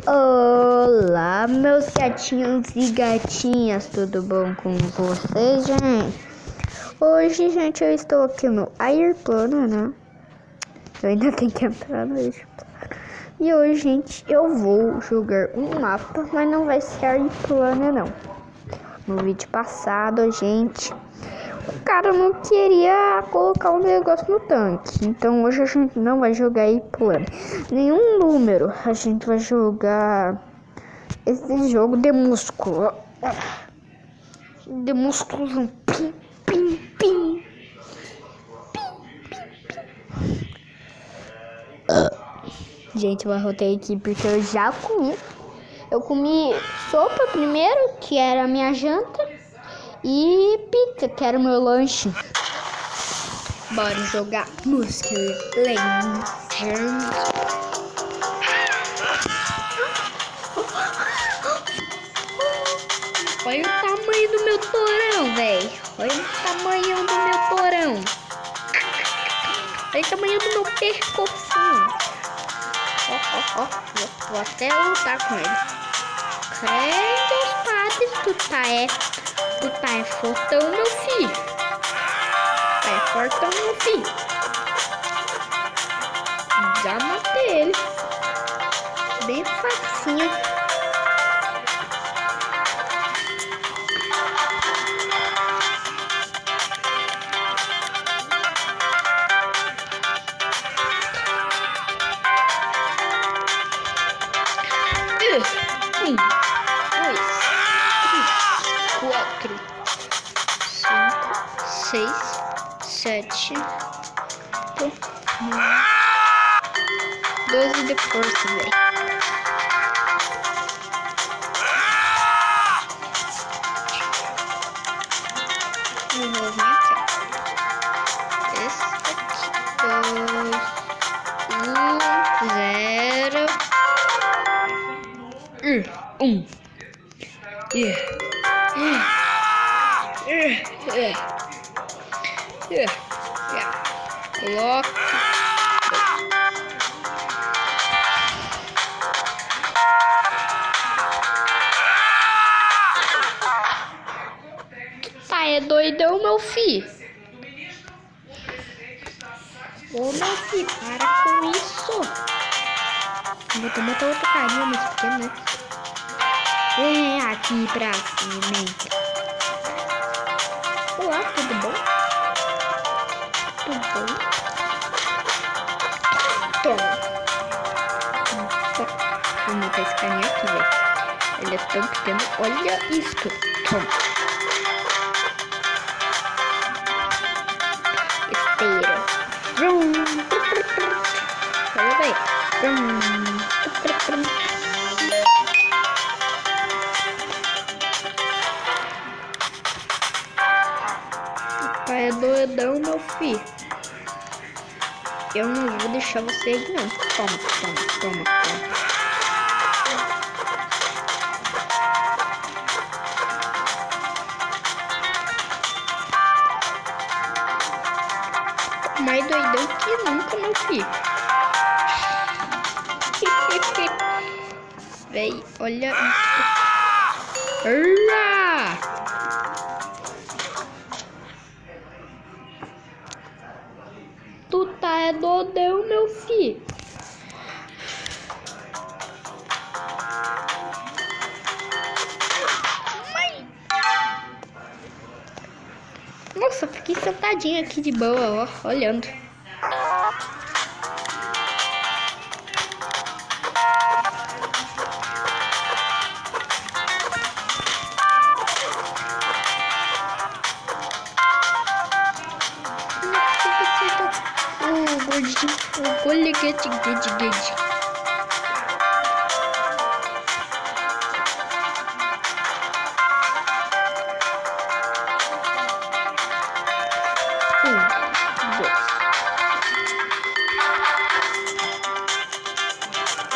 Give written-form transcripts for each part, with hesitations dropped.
Olá, meus gatinhos e gatinhas, tudo bom com vocês, gente? Hoje, gente, eu estou aqui no Airplano, né? Eu ainda tenho que entrar no Airplano. E hoje, gente, eu vou jogar um mapa, mas não vai ser Airplano, não. No vídeo passado, gente, o cara não queria colocar um negócio no tanque. Então hoje a gente não vai jogar Airplano. Nenhum número. A gente vai jogar esse jogo de músculo. De músculo. Pim, pim, pim. Gente, eu arrotei aqui porque eu já comi. Eu comi sopa primeiro, que era a minha janta, e pizza, que era o meu lanche. Bora jogar Muscle Legends. Olha o tamanho do meu porão, velho. Olha o tamanho do meu porão. Olha o tamanho do meu pescocinho. Ó. Vou até lutar com ele. Credo, padre, tu tá é fortão, meu filho. Tá é fortão, meu filho. Já matei ele. Bem facinho. Um, dois, três, 4, 5, 6, 7, 12 de força, velho. Vou vir aqui, ó. Esse aqui, 2, 1, 0. Coloca. Tá, é doidão, meu filho. Ô, meu filho, para com isso. Vou ter botar outro carinha mais pequeno, né? Vem aqui pra cima, hein? Olá, tudo bom? Tudo bom? Toma. Vou matar esse carinha aqui, velho. Ele é tão pequeno. Olha isto. Toma. Esteira. Olha, velho. Pai é doidão, meu filho. Eu não vou deixar você ir, não. Toma. Mais doidão que nunca, meu filho. Véi, olha isso. Tu tá é doidão, meu filho. Mãe. Nossa, fiquei sentadinha aqui de boa, ó, olhando. O goleguete.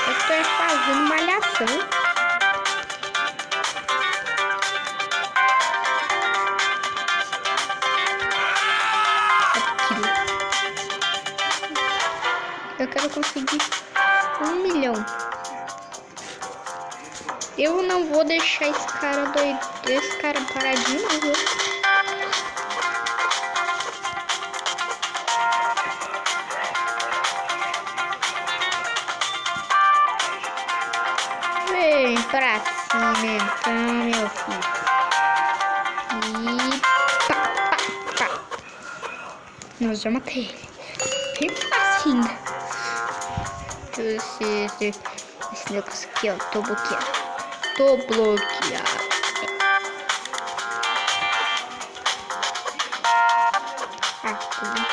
Eu tô fazendo malhação. Eu quero conseguir 1 milhão. Eu não vou deixar esse cara doido, esse cara paradinho, não, viu? Vem pra cima então, meu filho. E pá, pá, pá. Nossa, já matei ele. Bem fácil ainda. Esse negócio aqui, ó. Tô bloqueado. Tô bloqueado. Ah, tô bem.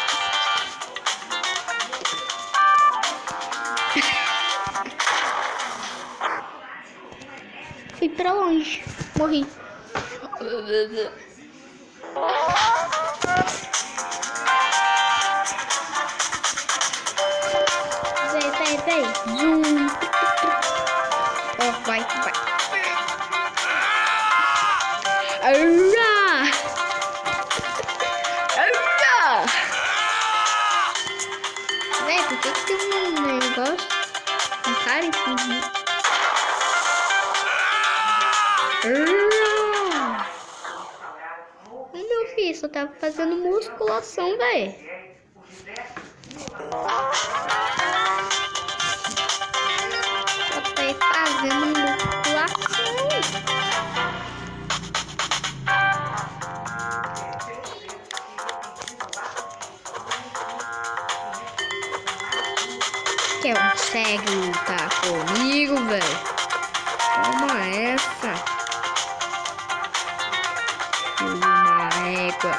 Fui pra longe. Morri. Vem. Zoom. Ó, vai. Arra! Véi, por que tem um negócio? Um cara em cima de mim. Meu filho, só tava fazendo musculação, véi. Só tá fazendo musculação. Consegue lutar comigo, velho? Toma essa. Uma égua.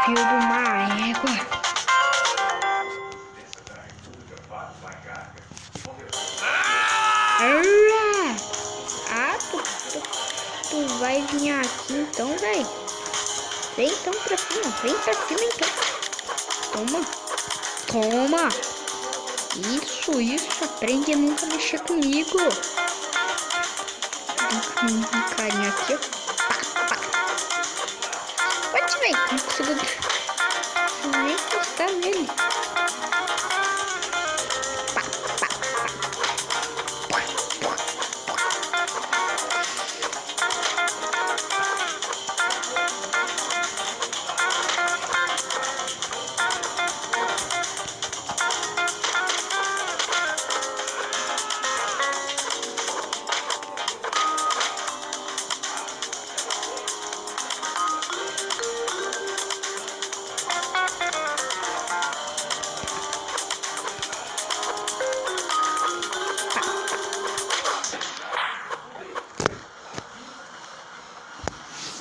Filho de uma égua. Tu vai vir aqui então, velho. Vem então pra cima. Vem pra cima então. Toma. Isso. Aprende a nunca mexer comigo. Um carinha aqui, ó. Pá. Pode ver, não consigo nem encostar nele.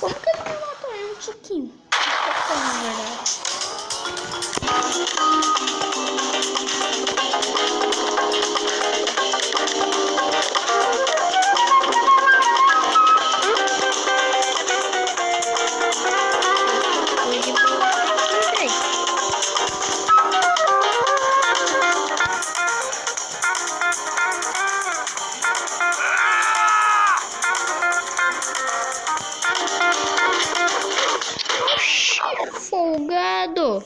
Como que ele me matou? É um tiquinho. Na verdade. Folgado,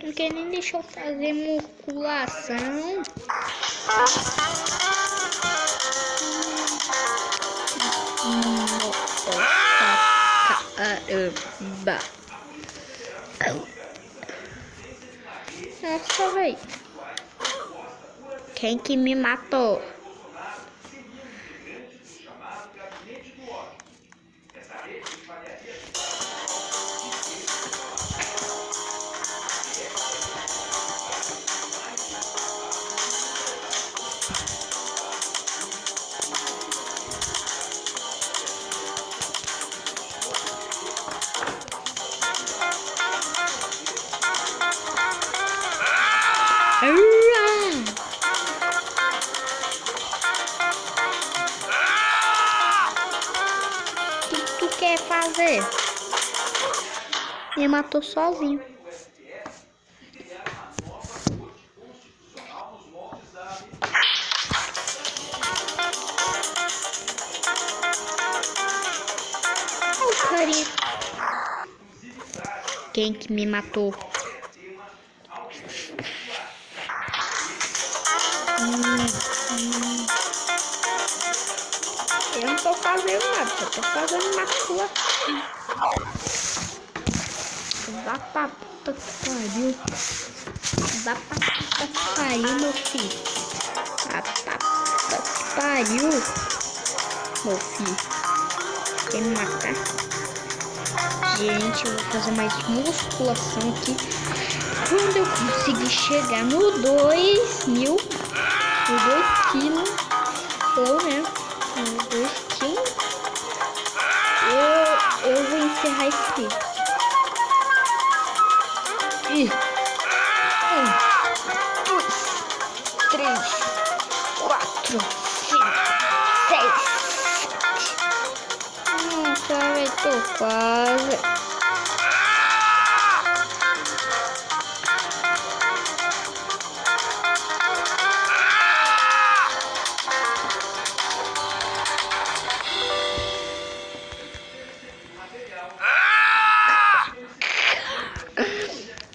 não quer nem deixar eu fazer musculação. Caramba. Nossa, véi. Quem que me matou? O que tu quer fazer? Me matou sozinho. Olha o carinha. Quem que me matou? fazendo nada, só tô fazendo maculação. Vá pra puta que pariu. Vá pra puta que pariu, meu filho. Vá pra puta que pariu, meu filho. Quer me matar? Gente, eu vou fazer mais musculação aqui. Quando eu conseguir chegar no 2.000, no 2 quilos, ou né, no 2 quilos, eu vou encerrar esse vídeo. E 1, 2, 3, 4, 5, 6. Sabe, tô quase.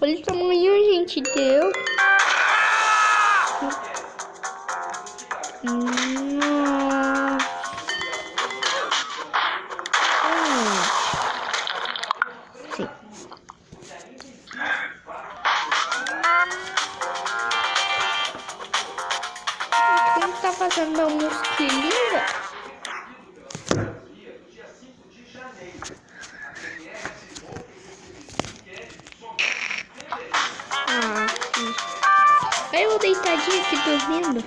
Olha o tamanho, gente, deu. Sim. Como tá fazendo meu musculinho, velho? Aí eu vou deitadinha aqui dormindo.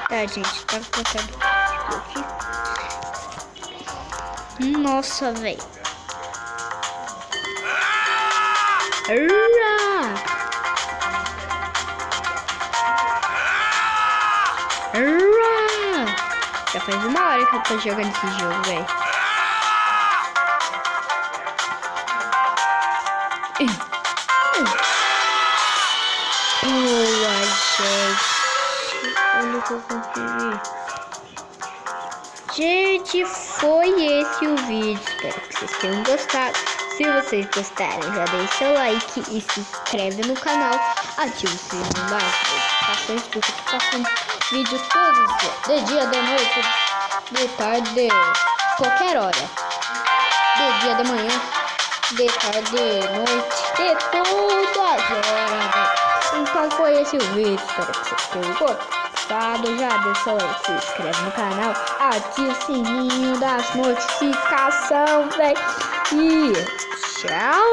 Tá, gente, tá colocando aqui. Nossa, velho. Já faz 1 hora que eu tô jogando esse jogo, velho. Boa, gente. Olha o que eu consegui. Gente, foi esse o vídeo. Espero que vocês tenham gostado. Se vocês gostaram, já deixa seu like e se inscreve no canal. Ative o sininho das notificações, porque eu tô passando vídeo todos os dias. De dia, de noite, de tarde, qualquer hora. De dia, de manhã, de tarde, de noite, de todas as horas. Então foi esse o vídeo. Espero que vocês tenham gostado. Já deixa seu like, se inscreve no canal, ativa o sininho das notificações, velho. E tchau!